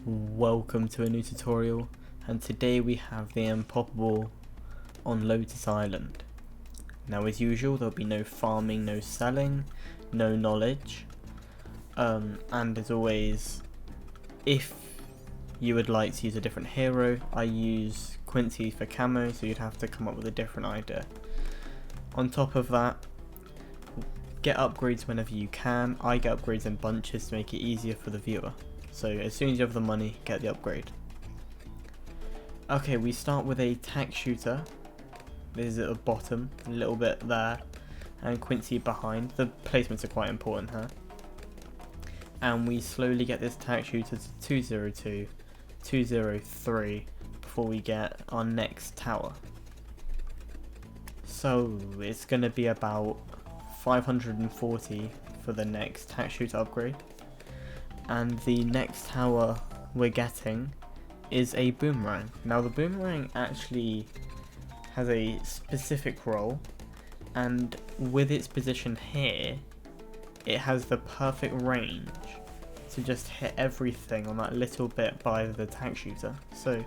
Welcome to a new tutorial, and today we have the Impoppable on Lotus Island. Now, as usual, there'll be no farming, no selling, no knowledge, and as always, if you would like to use a different hero, I use Quincy for camo, so you'd have to come up with a different idea. On top of that, get upgrades whenever you can. I get upgrades in bunches to make it easier for the viewer. So as soon as you have the money, get the upgrade. Okay, we start with a tack shooter. This is at the bottom, a little bit there, and Quincy behind. The placements are quite important here. And we slowly get this tack shooter to 202, 203 before we get our next tower. So it's going to be about 540 for the next tack shooter upgrade. And the next tower we're getting is a boomerang. Now the boomerang actually has a specific role, and with its position here, it has the perfect range to just hit everything on that little bit by the tack shooter. So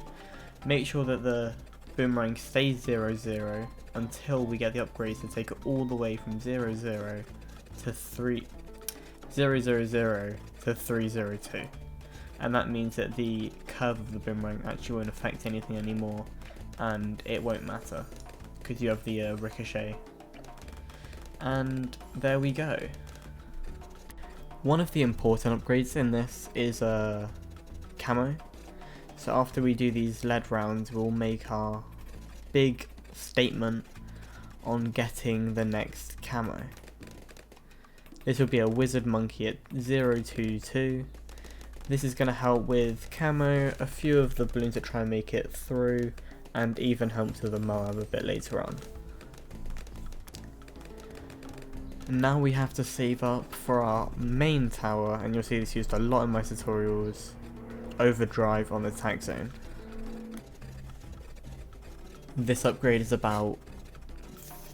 make sure that the boomerang stays 0-0 until we get the upgrades to take it all the way from 0-0 to 0-0-0 to 302, and that means that the curve of the boomerang actually won't affect anything anymore, and it won't matter because you have the ricochet. And there we go. One of the important upgrades in this is camo. So after we do these lead rounds, we'll make our big statement on getting the next camo. This will be a wizard monkey at 022. This is going to help with camo, a few of the balloons that try and make it through, and even help with the Moab a bit later on. Now we have to save up for our main tower, and you'll see this used a lot in my tutorials, overdrive on the tack zone. This upgrade is about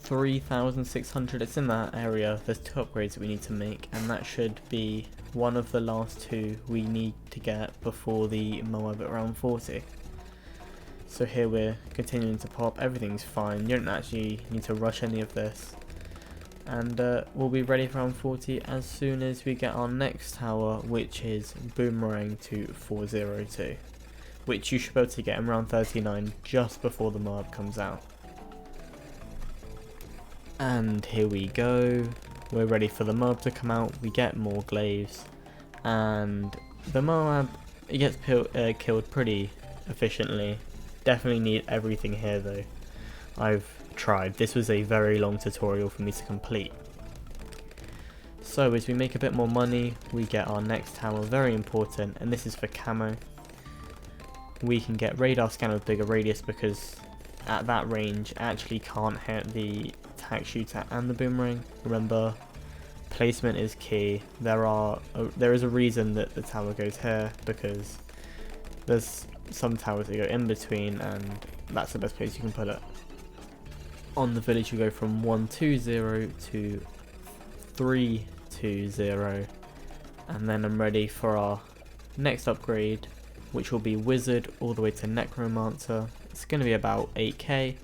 3,600, it's in that area. There's two upgrades that we need to make, and that should be one of the last two we need to get before the Moab at round 40. So here we're continuing to pop, everything's fine, you don't actually need to rush any of this. And we'll be ready for round 40 as soon as we get our next tower, which is Boomerang to 402, which you should be able to get in round 39 just before the Moab comes out. And here we go, we're ready for the Moab to come out, we get more glaives, and the Moab, it gets killed pretty efficiently. Definitely need everything here though. I've tried, this was a very long tutorial for me to complete. So as we make a bit more money, we get our next tower, very important, and this is for camo. We can get radar scanner with bigger radius because at that range it actually can't hit the tack shooter and the boomerang. Remember, placement is key. There is a reason that the tower goes here, because there's some towers that go in between, and that's the best place you can put it. On the village you go from 120 to 320, and then I'm ready for our next upgrade, which will be wizard all the way to necromancer. It's going to be about 8k,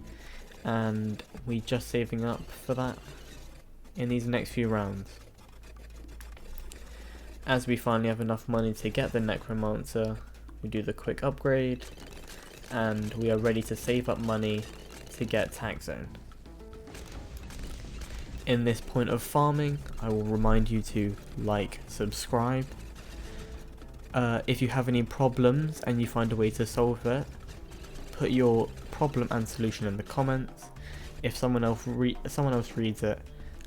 and we're just saving up for that in these next few rounds. As we finally have enough money to get the necromancer, we do the quick upgrade, and we are ready to save up money to get tack zone. In this point of farming, I will remind you to like, subscribe. If you have any problems and you find a way to solve it, put your problem and solution in the comments. If someone else reads it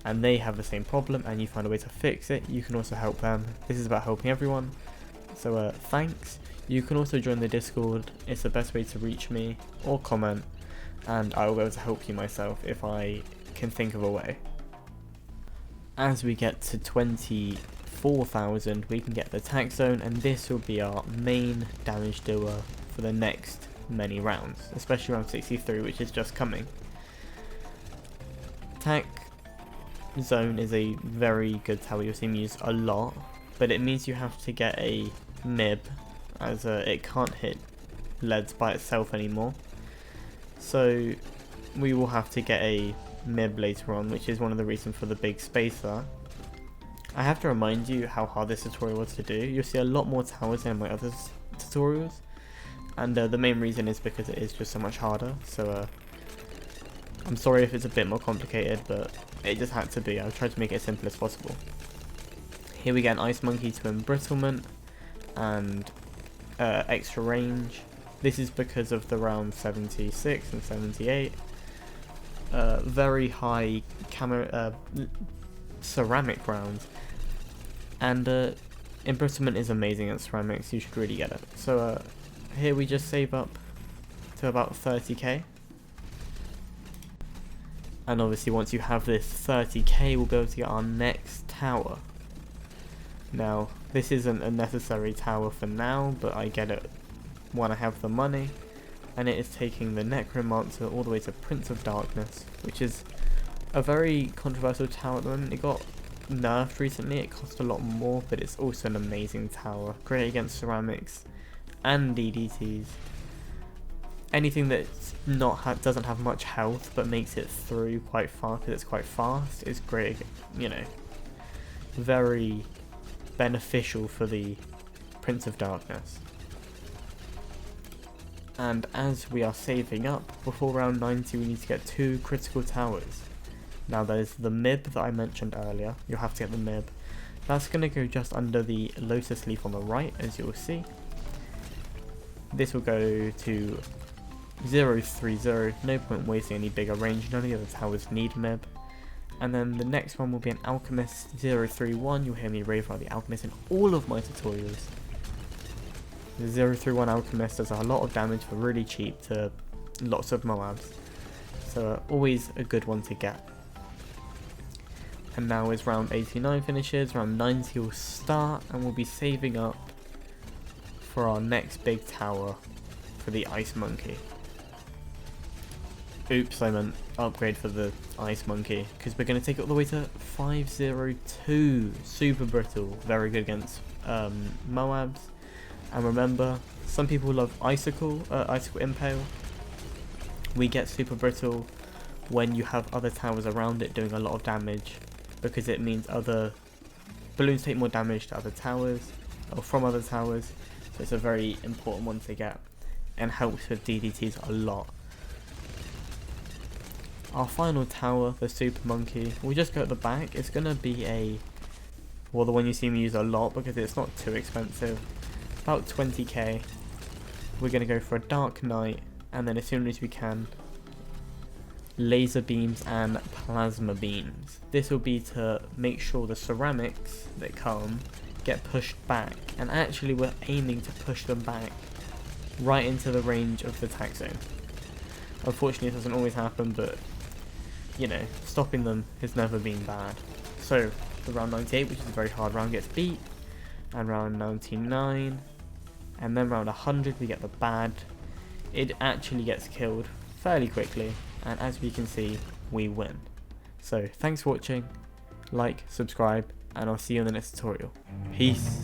and they have the same problem and you find a way to fix it, you can also help them. This is about helping everyone. So thanks. You can also join the Discord, it's the best way to reach me, or comment, and I will be able to help you myself if I can think of a way. As we get to 24,000, we can get the tack zone, and this will be our main damage dealer for the next many rounds, especially round 63, which is just coming. Tack zone is a very good tower, you'll see me use a lot, but it means you have to get a nib as it can't hit leads by itself anymore. So we will have to get a MIB later on, which is one of the reasons for the big spacer. I have to remind you how hard this tutorial was to do. You'll see a lot more towers than my other tutorials, and the main reason is because it is just so much harder. So I'm sorry if it's a bit more complicated, but it just had to be. I'll try to make it as simple as possible. Here we get an Ice Monkey to embrittlement and extra range. This is because of the round 76 and 78. Very high ceramic rounds, and embrittlement is amazing at ceramics. You should really get it. So here we just save up to about 30k, and obviously once you have this 30k, we'll be able to get our next tower. Now this isn't a necessary tower for now, but I get it when I have the money, and it is taking the Necromancer all the way to Prince of Darkness, which is a very controversial tower at the moment. It got nerfed recently, it cost a lot more, but it's also an amazing tower, great against ceramics and DDTs. Anything that doesn't have much health but makes it through quite far because it's quite fast is great, you know, very beneficial for the Prince of Darkness. And as we are saving up, before round 90 we need to get 2 critical towers. Now there's the MIB that I mentioned earlier. You'll have to get the MIB. That's going to go just under the Lotus leaf on the right, as you will see. This will go to 030, no point wasting any bigger range, none of the other towers need MIB. And then the next one will be an Alchemist 031, you'll hear me rave about the Alchemist in all of my tutorials. The 031 Alchemist does a lot of damage for really cheap to lots of Moabs, so always a good one to get. And now as round 89 finishes, round 90 will start, and we'll be saving up for our next big tower for the Ice Monkey. Oops, I meant upgrade for the Ice Monkey, because we're going to take it all the way to 502. Super brittle, very good against Moabs. And remember, some people love Icicle Impale. We get super brittle when you have other towers around it doing a lot of damage, because it means other balloons take more damage to other towers, or from other towers, so it's a very important one to get, and helps with DDTs a lot. Our final tower, the Super Monkey, we'll just go at the back. It's going to be well, the one you see me use a lot because it's not too expensive. About 20k. We're going to go for a Dark Knight, and then as soon as we can, laser beams and plasma beams. This will be to make sure the ceramics that come get pushed back, and actually we're aiming to push them back right into the range of the attack zone. Unfortunately it doesn't always happen, but you know, stopping them has never been bad. So the round 98, which is a very hard round, gets beat, and round 99, and then round 100 we get the bad. It actually gets killed fairly quickly, and as we can see, we win. So thanks for watching, like, subscribe, and I'll see you in the next tutorial. Peace.